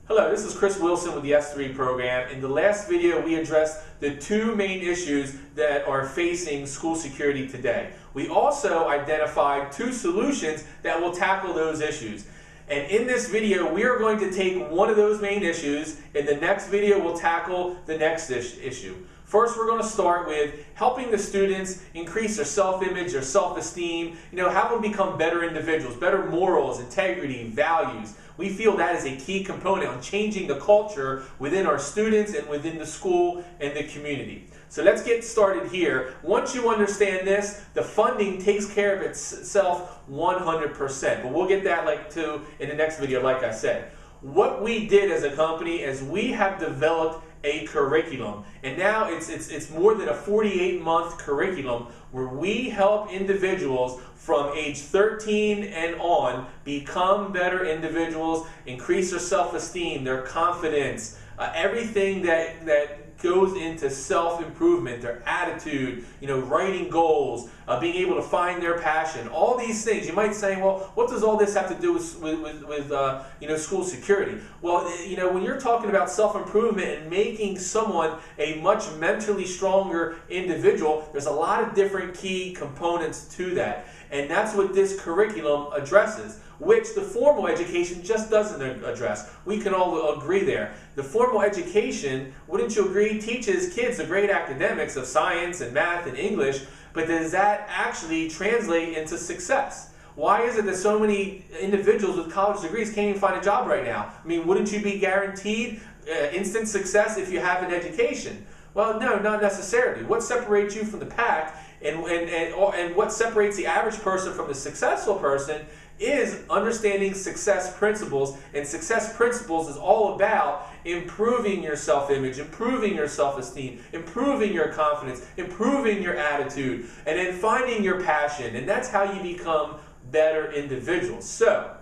Hello, this is Chris Wilson with the S3 program. In the last video, we addressed the two main issues that are facing school security today. We also identified two solutions that will tackle those issues. And in this video, we are going to take one of those main issues. In the next video, we'll tackle the next issue. First, we're going to start with helping the students increase their self-image, their self-esteem, have them become better individuals, better morals, integrity, values. We feel that is a key component on changing the culture within our students and within the school and the community. So let's get started here. Once you understand this, the funding takes care of itself 100%. But we'll get that in the next video, like I said. What we did as a company is we have developed a curriculum, and now it's more than a 48-month curriculum where we help individuals from age 13 and on become better individuals, increase their self-esteem, their confidence, everything that goes into self-improvement, their attitude, writing goals, being able to find their passion, all these things. You might say, well, what does all this have to do with school security? Well, when you're talking about self-improvement and making someone a much mentally stronger individual, there's a lot of different key components to that. And that's what this curriculum addresses, which the formal education just doesn't address. We can all agree there. The formal education, wouldn't you agree, teaches kids the great academics of science and math and English, but does that actually translate into success? Why is it that so many individuals with college degrees can't even find a job right now? I mean, wouldn't you be guaranteed instant success if you have an education? Well, no, not necessarily. What separates you from the pack and what separates the average person from the successful person is understanding success principles. And success principles is all about improving your self-image, improving your self-esteem, improving your confidence, improving your attitude, and then finding your passion. And that's how you become better individuals. So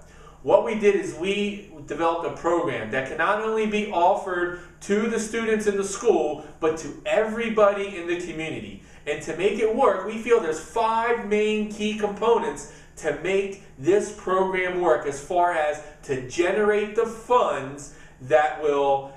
what we did is we developed a program that can not only be offered to the students in the school, but to everybody in the community. And to make it work, we feel there's 5 main key components to make this program work, as far as to generate the funds that will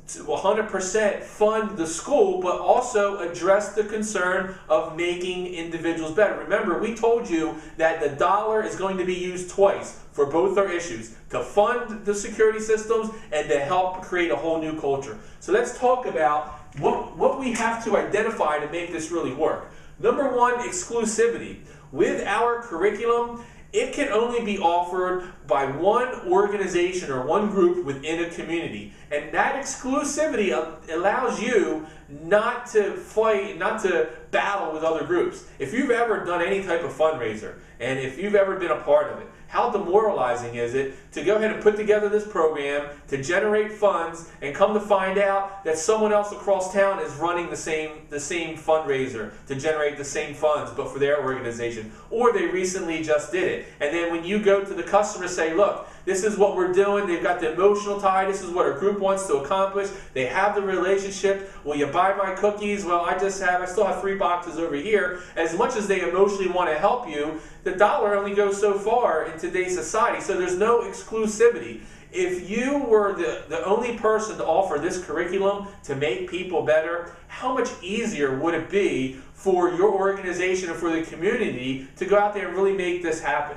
100% fund the school, but also address the concern of making individuals better. Remember, we told you that the dollar is going to be used twice for both our issues, to fund the security systems and to help create a whole new culture. So let's talk about what we have to identify to make this really work. Number 1, exclusivity. With our curriculum, it can only be offered by one organization or one group within a community. And that exclusivity allows you not to fight, not to battle with other groups. If you've ever done any type of fundraiser, and if you've ever been a part of it, how demoralizing is it to go ahead and put together this program to generate funds and come to find out that someone else across town is running the same fundraiser to generate the same funds, but for their organization, or they recently just did it. And then when you go to the customer, say, look, this is what we're doing. They've got the emotional tie. This is what our group wants to accomplish. They have the relationship. Will you buy my cookies? Well, I still have 3 boxes over here. As much as they emotionally want to help you, the dollar only goes so far in today's society. So there's no exclusivity. If you were the only person to offer this curriculum to make people better, how much easier would it be for your organization and for the community to go out there and really make this happen?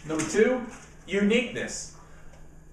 Number 2, uniqueness.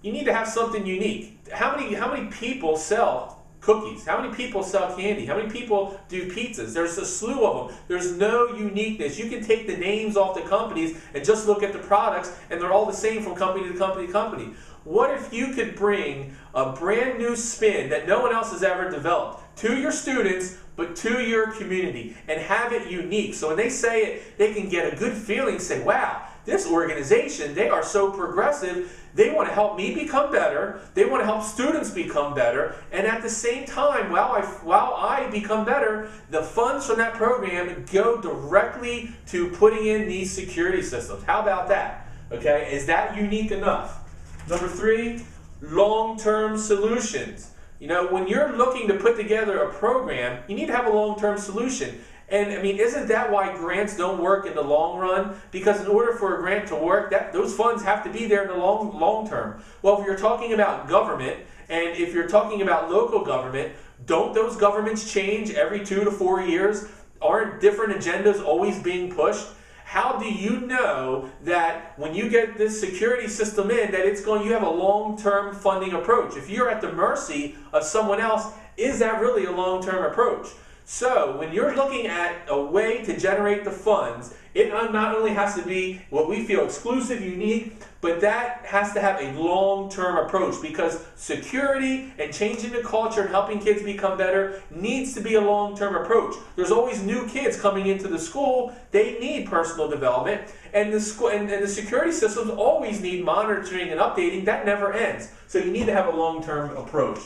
You need to have something unique. How many people sell cookies? How many people sell candy? How many people do pizzas? There's a slew of them. There's no uniqueness. You can take the names off the companies and just look at the products, and they're all the same from company to company to company. What if you could bring a brand new spin that no one else has ever developed to your students, but to your community, and have it unique? So when they say it, they can get a good feeling, say, wow, this organization, they are so progressive. They want to help me become better. They want to help students become better. And at the same time, while I become better, the funds from that program go directly to putting in these security systems. How about that? Okay, is that unique enough? Number 3, long-term solutions. When you're looking to put together a program, you need to have a long-term solution. And I mean, isn't that why grants don't work in the long run? Because in order for a grant to work, those funds have to be there in the long term. Well, if you're talking about government, and if you're talking about local government, don't those governments change every 2 to 4 years? Aren't different agendas always being pushed? How do you know that when you get this security system in, that you have a long-term funding approach? If you're at the mercy of someone else, is that really a long-term approach? So when you're looking at a way to generate the funds, it not only has to be what we feel exclusive, unique, but that has to have a long-term approach, because security and changing the culture and helping kids become better needs to be a long-term approach. There's always new kids coming into the school. They need personal development, and the school and the security systems always need monitoring and updating. That never ends. So you need to have a long-term approach.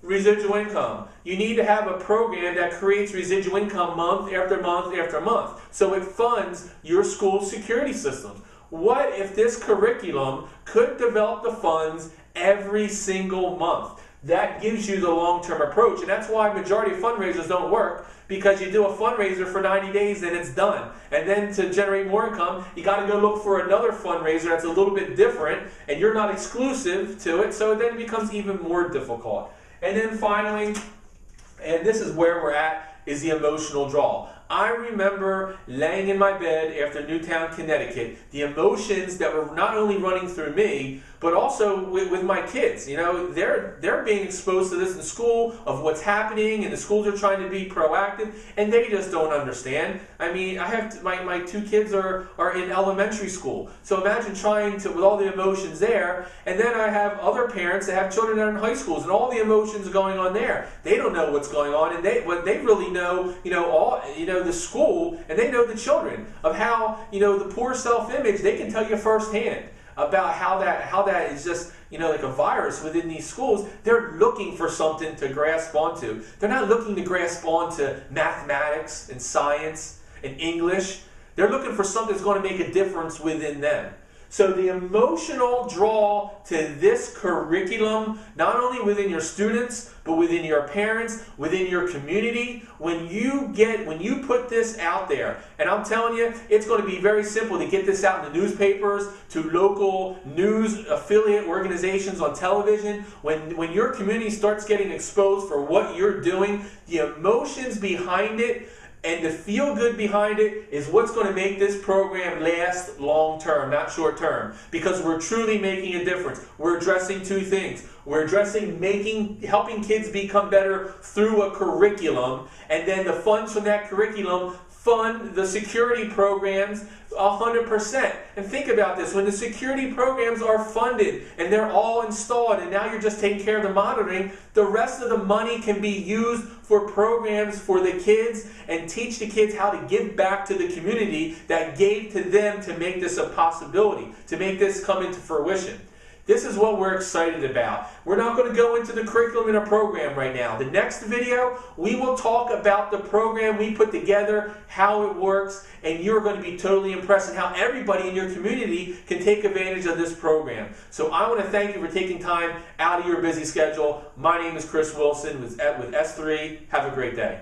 Residual income. You need to have a program that creates residual income month after month after month, so it funds your school's security systems. What if this curriculum could develop the funds every single month? That gives you the long-term approach, and that's why majority of fundraisers don't work, because you do a fundraiser for 90 days and it's done. And then to generate more income, you got to go look for another fundraiser that's a little bit different, and you're not exclusive to it, so then it becomes even more difficult. And then finally, and this is where we're at, is the emotional draw. I remember laying in my bed after Newtown, Connecticut, the emotions that were not only running through me, but also with my kids. You know, they're being exposed to this in school, of what's happening, and the schools are trying to be proactive, and they just don't understand. I mean, I have my 2 kids are in elementary school, so imagine trying to, with all the emotions there, and then I have other parents that have children that are in high schools, and all the emotions going on there. They don't know what's going on, and they really know, the school, and they know the children, of how, the poor self-image. They can tell you firsthand about how that is just, like a virus within these schools. They're looking for something to grasp onto. They're not looking to grasp onto mathematics and science and English. They're looking for something that's going to make a difference within them. So the emotional draw to this curriculum, not only within your students, but within your parents, within your community, when you put this out there, and I'm telling you, it's going to be very simple to get this out in the newspapers, to local news affiliate organizations on television. When your community starts getting exposed for what you're doing, the emotions behind it, and the feel-good behind it is what's going to make this program last long-term, not short-term. Because we're truly making a difference. We're addressing 2 things. We're addressing helping kids become better through a curriculum, and then the funds from that curriculum fund the security programs 100%. And think about this, when the security programs are funded and they're all installed, and now you're just taking care of the monitoring, the rest of the money can be used for programs for the kids, and teach the kids how to give back to the community that gave to them to make this a possibility, to make this come into fruition. This is what we're excited about. We're not going to go into the curriculum in a program right now. The next video, we will talk about the program we put together, how it works, and you're going to be totally impressed at how everybody in your community can take advantage of this program. So I want to thank you for taking time out of your busy schedule. My name is Chris Wilson with S3. Have a great day.